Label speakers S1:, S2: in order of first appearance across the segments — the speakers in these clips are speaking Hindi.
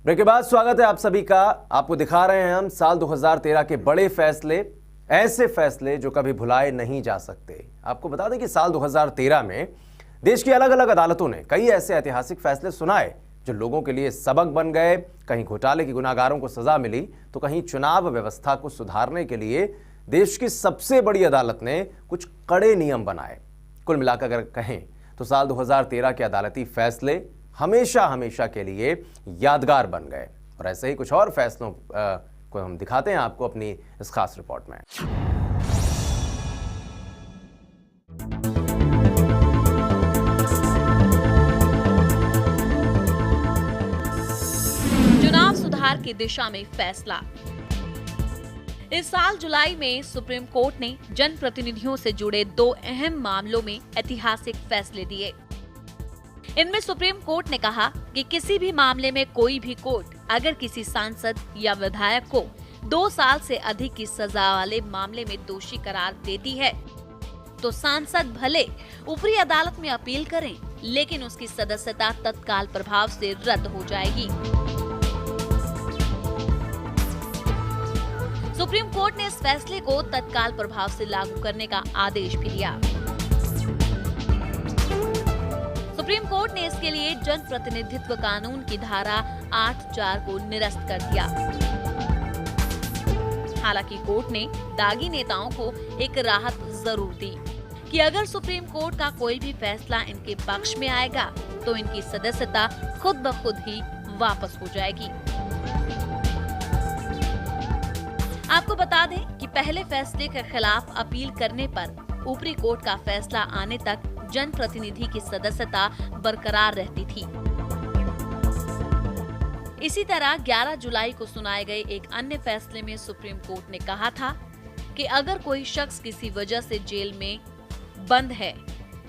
S1: ब्रेक के बाद स्वागत है आप सभी का। आपको दिखा रहे हैं हम साल 2013 के बड़े फैसले, ऐसे फैसले जो कभी भुलाए नहीं जा सकते। आपको बता दें कि साल 2013 में देश की अलग अलग अदालतों ने कई ऐसे ऐतिहासिक फैसले सुनाए जो लोगों के लिए सबक बन गए। कहीं घोटाले के गुनाहगारों को सजा मिली तो कहीं चुनाव व्यवस्था को सुधारने के लिए देश की सबसे बड़ी अदालत ने कुछ कड़े नियम बनाए। कुल मिलाकर अगर कहें तो साल 2013 के अदालती फैसले हमेशा हमेशा के लिए यादगार बन गए। और ऐसे ही कुछ और फैसलों को हम दिखाते हैं आपको अपनी इस खास रिपोर्ट में।
S2: चुनाव सुधार की दिशा में फैसला। इस साल जुलाई में सुप्रीम कोर्ट ने जनप्रतिनिधियों से जुड़े 2 अहम मामलों में ऐतिहासिक फैसले दिए। इनमें सुप्रीम कोर्ट ने कहा कि किसी भी मामले में कोई भी कोर्ट अगर किसी सांसद या विधायक को 2 साल से अधिक की सजा वाले मामले में दोषी करार देती है तो सांसद भले ऊपरी अदालत में अपील करें, लेकिन उसकी सदस्यता तत्काल प्रभाव से रद्द हो जाएगी। सुप्रीम कोर्ट ने इस फैसले को तत्काल प्रभाव से लागू करने का आदेश भी दिया। सुप्रीम कोर्ट ने इसके लिए जनप्रतिनिधित्व कानून की धारा 8(4) को निरस्त कर दिया। हालांकि कोर्ट ने दागी नेताओं को एक राहत जरूर दी कि अगर सुप्रीम कोर्ट का कोई भी फैसला इनके पक्ष में आएगा तो इनकी सदस्यता खुद ब खुद ही वापस हो जाएगी। आपको बता दें कि पहले फैसले के खिलाफ अपील करने पर ऊपरी कोर्ट का फैसला आने तक जनप्रतिनिधि की सदस्यता बरकरार रहती थी। इसी तरह 11 जुलाई को सुनाए गए एक अन्य फैसले में सुप्रीम कोर्ट ने कहा था कि अगर कोई शख्स किसी वजह से जेल में बंद है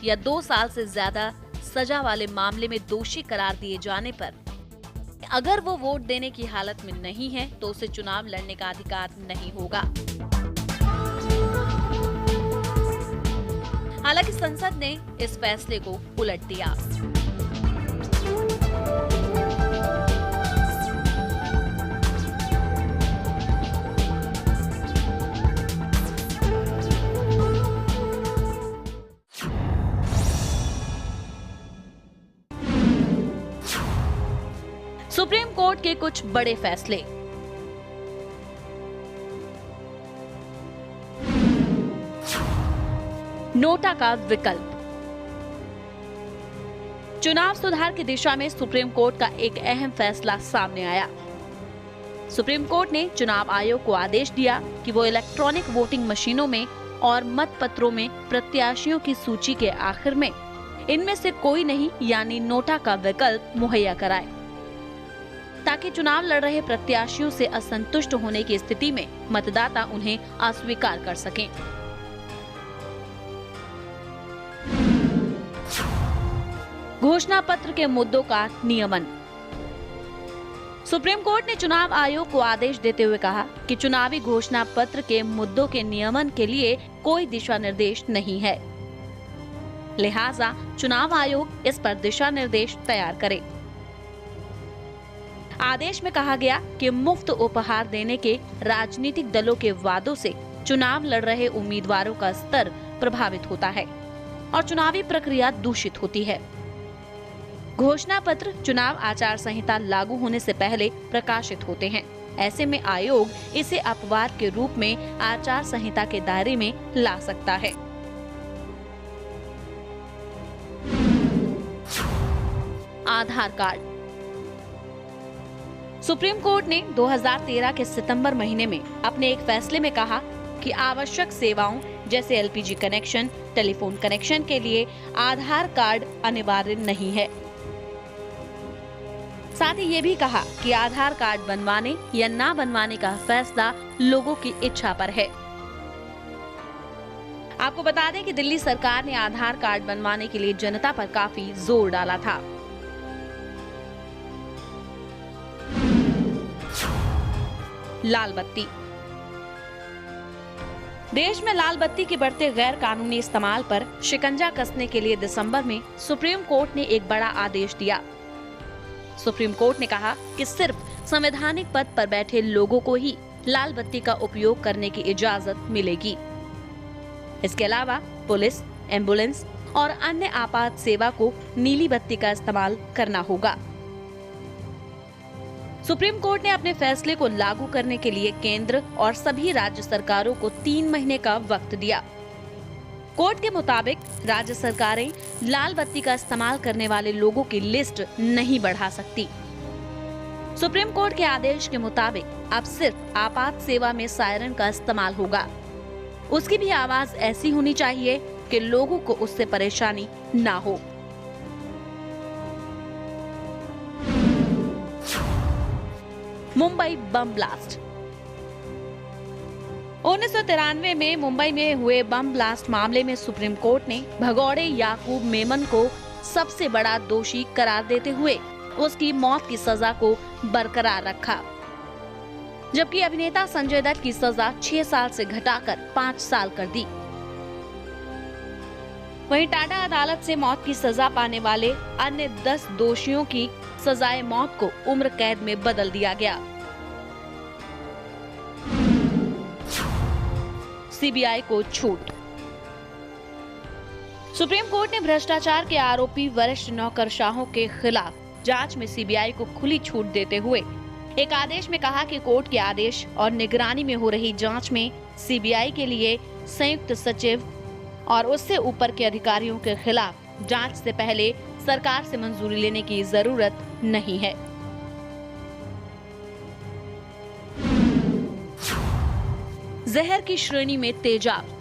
S2: या 2 साल से ज्यादा सजा वाले मामले में दोषी करार दिए जाने पर अगर वो वोट देने की हालत में नहीं है तो उसे चुनाव लड़ने का अधिकार नहीं होगा। हालांकि संसद ने इस फैसले को उलट दिया। सुप्रीम कोर्ट के कुछ बड़े फैसले। नोटा का विकल्प। चुनाव सुधार की दिशा में सुप्रीम कोर्ट का एक अहम फैसला सामने आया। सुप्रीम कोर्ट ने चुनाव आयोग को आदेश दिया कि वो इलेक्ट्रॉनिक वोटिंग मशीनों में और मत पत्रों में प्रत्याशियों की सूची के आखिर में इनमें से कोई नहीं यानी नोटा का विकल्प मुहैया कराए, ताकि चुनाव लड़ रहे प्रत्याशियों से असंतुष्ट होने की स्थिति में मतदाता उन्हें अस्वीकार कर सकें। घोषणा पत्र के मुद्दों का नियमन। सुप्रीम कोर्ट ने चुनाव आयोग को आदेश देते हुए कहा कि चुनावी घोषणा पत्र के मुद्दों के नियमन के लिए कोई दिशा निर्देश नहीं है, लिहाजा चुनाव आयोग इस पर दिशा निर्देश तैयार करे। आदेश में कहा गया कि मुफ्त उपहार देने के राजनीतिक दलों के वादों से चुनाव लड़ रहे उम्मीदवारों का स्तर प्रभावित होता है और चुनावी प्रक्रिया दूषित होती है। घोषणा पत्र चुनाव आचार संहिता लागू होने से पहले प्रकाशित होते हैं। ऐसे में आयोग इसे अपवाद के रूप में आचार संहिता के दायरे में ला सकता है। आधार कार्ड। सुप्रीम कोर्ट ने 2013 के सितंबर महीने में अपने एक फैसले में कहा कि आवश्यक सेवाओं जैसे एलपीजी कनेक्शन, टेलीफोन कनेक्शन के लिए आधार कार्ड अनिवार्य नहीं है। साथ ही ये भी कहा कि आधार कार्ड बनवाने या ना बनवाने का फैसला लोगों की इच्छा पर है। आपको बता दें कि दिल्ली सरकार ने आधार कार्ड बनवाने के लिए जनता पर काफी जोर डाला था। लाल बत्ती। देश में लाल बत्ती के बढ़ते गैर कानूनी इस्तेमाल पर शिकंजा कसने के लिए दिसंबर में सुप्रीम कोर्ट ने एक बड़ा आदेश दिया। सुप्रीम कोर्ट ने कहा कि सिर्फ संवैधानिक पद पर बैठे लोगों को ही लाल बत्ती का उपयोग करने की इजाजत मिलेगी। इसके अलावा पुलिस, एम्बुलेंस और अन्य आपात सेवा को नीली बत्ती का इस्तेमाल करना होगा। सुप्रीम कोर्ट ने अपने फैसले को लागू करने के लिए केंद्र और सभी राज्य सरकारों को 3 महीने का वक्त दिया। कोर्ट के मुताबिक राज्य सरकारें लाल बत्ती का इस्तेमाल करने वाले लोगों की लिस्ट नहीं बढ़ा सकती। सुप्रीम कोर्ट के आदेश के मुताबिक अब सिर्फ आपात सेवा में सायरन का इस्तेमाल होगा। उसकी भी आवाज ऐसी होनी चाहिए कि लोगों को उससे परेशानी ना हो। Mumbai bomb blast. 1993 में मुंबई में हुए बम ब्लास्ट मामले में सुप्रीम कोर्ट ने भगौड़े याकूब मेमन को सबसे बड़ा दोषी करार देते हुए उसकी मौत की सजा को बरकरार रखा, जबकि अभिनेता संजय दत्त की सजा 6 साल से घटाकर 5 साल कर दी। वहीं टाडा अदालत से मौत की सजा पाने वाले अन्य 10 दोषियों की सजाए मौत को उम्र कैद में बदल दिया गया। सीबीआई को छूट। सुप्रीम कोर्ट ने भ्रष्टाचार के आरोपी वरिष्ठ नौकरशाहों के खिलाफ जांच में सीबीआई को खुली छूट देते हुए एक आदेश में कहा कि कोर्ट के आदेश और निगरानी में हो रही जांच में सीबीआई के लिए संयुक्त सचिव और उससे ऊपर के अधिकारियों के खिलाफ जांच से पहले सरकार से मंजूरी लेने की जरूरत नहीं है। जहर की श्रेणी में तेजाब।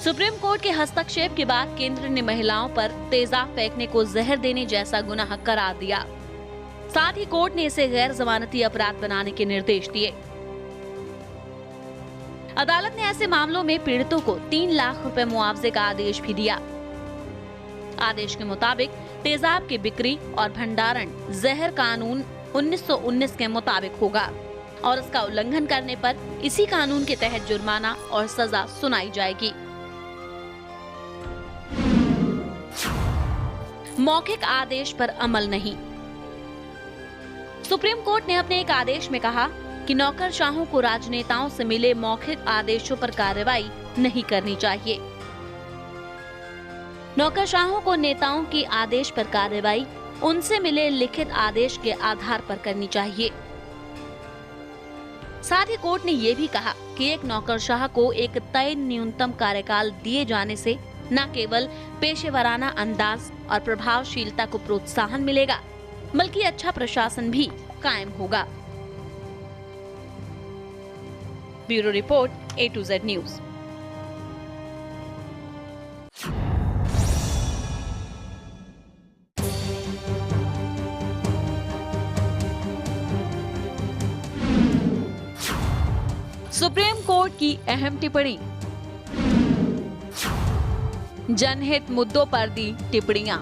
S2: सुप्रीम कोर्ट के हस्तक्षेप के बाद केंद्र ने महिलाओं पर तेजाब फेंकने को जहर देने जैसा गुनाह करार दिया। साथ ही कोर्ट ने इसे गैर जमानती अपराध बनाने के निर्देश दिए। अदालत ने ऐसे मामलों में पीड़ितों को 3 लाख रुपए मुआवजे का आदेश भी दिया। आदेश के मुताबिक तेजाब की बिक्री और भंडारण जहर कानून 1919 के मुताबिक होगा और इसका उल्लंघन करने पर इसी कानून के तहत जुर्माना और सजा सुनाई जाएगी। मौखिक आदेश पर अमल नहीं। सुप्रीम कोर्ट ने अपने एक आदेश में कहा कि नौकरशाहों को राजनेताओं से मिले मौखिक आदेशों पर कार्रवाई नहीं करनी चाहिए। नौकरशाहों को नेताओं की आदेश पर कार्रवाई उनसे मिले लिखित आदेश के आधार पर करनी चाहिए। साथ ही कोर्ट ने यह भी कहा कि एक नौकरशाह को एक तय न्यूनतम कार्यकाल दिए जाने से न केवल पेशेवराना अंदाज और प्रभावशीलता को प्रोत्साहन मिलेगा, बल्कि अच्छा प्रशासन भी कायम होगा। Bureau report A to Z news. Supreme court की अहम टिप्पणी। जनहित मुद्दों पर दी टिप्पणियां।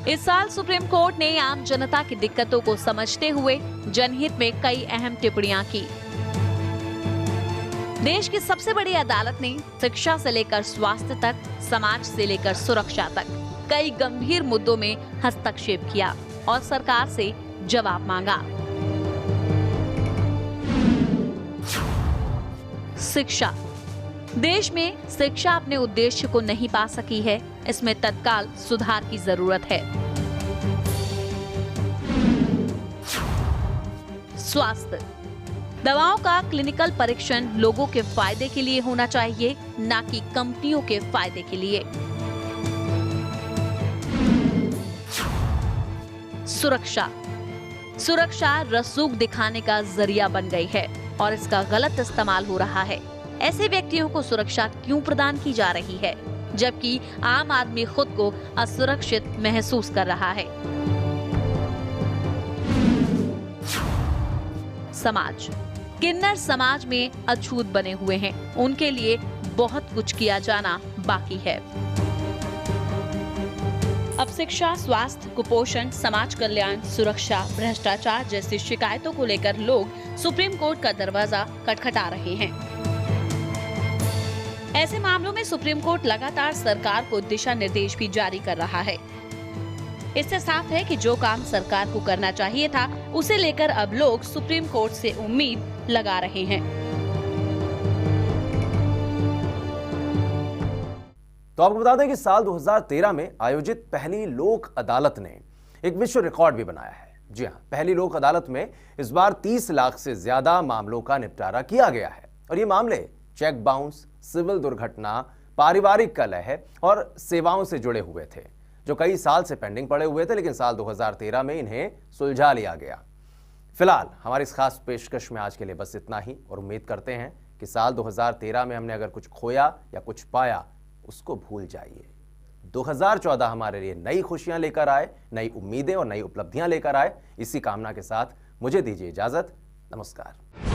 S2: इस साल सुप्रीम कोर्ट ने आम जनता की दिक्कतों को समझते हुए जनहित में कई अहम टिप्पणियां की। देश की सबसे बड़ी अदालत ने शिक्षा से लेकर स्वास्थ्य तक, समाज से लेकर सुरक्षा तक कई गंभीर मुद्दों में हस्तक्षेप किया और सरकार से जवाब मांगा। शिक्षा। देश में शिक्षा अपने उद्देश्य को नहीं पा सकी है, इसमें तत्काल सुधार की जरूरत है। स्वास्थ्य। दवाओं का क्लिनिकल परीक्षण लोगों के फायदे के लिए होना चाहिए, न कि कंपनियों के फायदे के लिए। सुरक्षा। सुरक्षा रसूख दिखाने का जरिया बन गई है और इसका गलत इस्तेमाल हो रहा है। ऐसे व्यक्तियों को सुरक्षा क्यों प्रदान की जा रही है, जबकि आम आदमी खुद को असुरक्षित महसूस कर रहा है। समाज। किन्नर समाज में अछूत बने हुए हैं, उनके लिए बहुत कुछ किया जाना बाकी है। अब शिक्षा, स्वास्थ्य, कुपोषण, समाज कल्याण, सुरक्षा, भ्रष्टाचार जैसी शिकायतों को लेकर लोग सुप्रीम कोर्ट का दरवाजा खटखटा रहे हैं। ऐसे मामलों में सुप्रीम कोर्ट लगातार सरकार को दिशा निर्देश भी जारी कर रहा है। इससे साफ है कि जो काम सरकार को करना चाहिए था, उसे लेकर अब लोग सुप्रीम कोर्ट से उम्मीद लगा रहे हैं।
S1: तो आपको बता दें कि साल 2013 में आयोजित पहली लोक अदालत ने एक विश्व रिकॉर्ड भी बनाया है। जी हां, पहली लोक अदालत में इस बार 30 लाख से ज्यादा मामलों का निपटारा किया गया है और ये मामले चेक बाउंस, सिविल दुर्घटना, पारिवारिक कलह और सेवाओं से जुड़े हुए थे, जो कई साल से पेंडिंग पड़े हुए थे, लेकिन साल 2013 में इन्हें सुलझा लिया गया। फिलहाल हमारी इस खास पेशकश में आज के लिए बस इतना ही और उम्मीद करते हैं कि साल 2013 में हमने अगर कुछ खोया या कुछ पाया उसको भूल जाइए। 2014 हमारे लिए नई खुशियां लेकर आए, नई उम्मीदें और नई उपलब्धियां लेकर आए। इसी कामना के साथ मुझे दीजिए इजाजत। नमस्कार।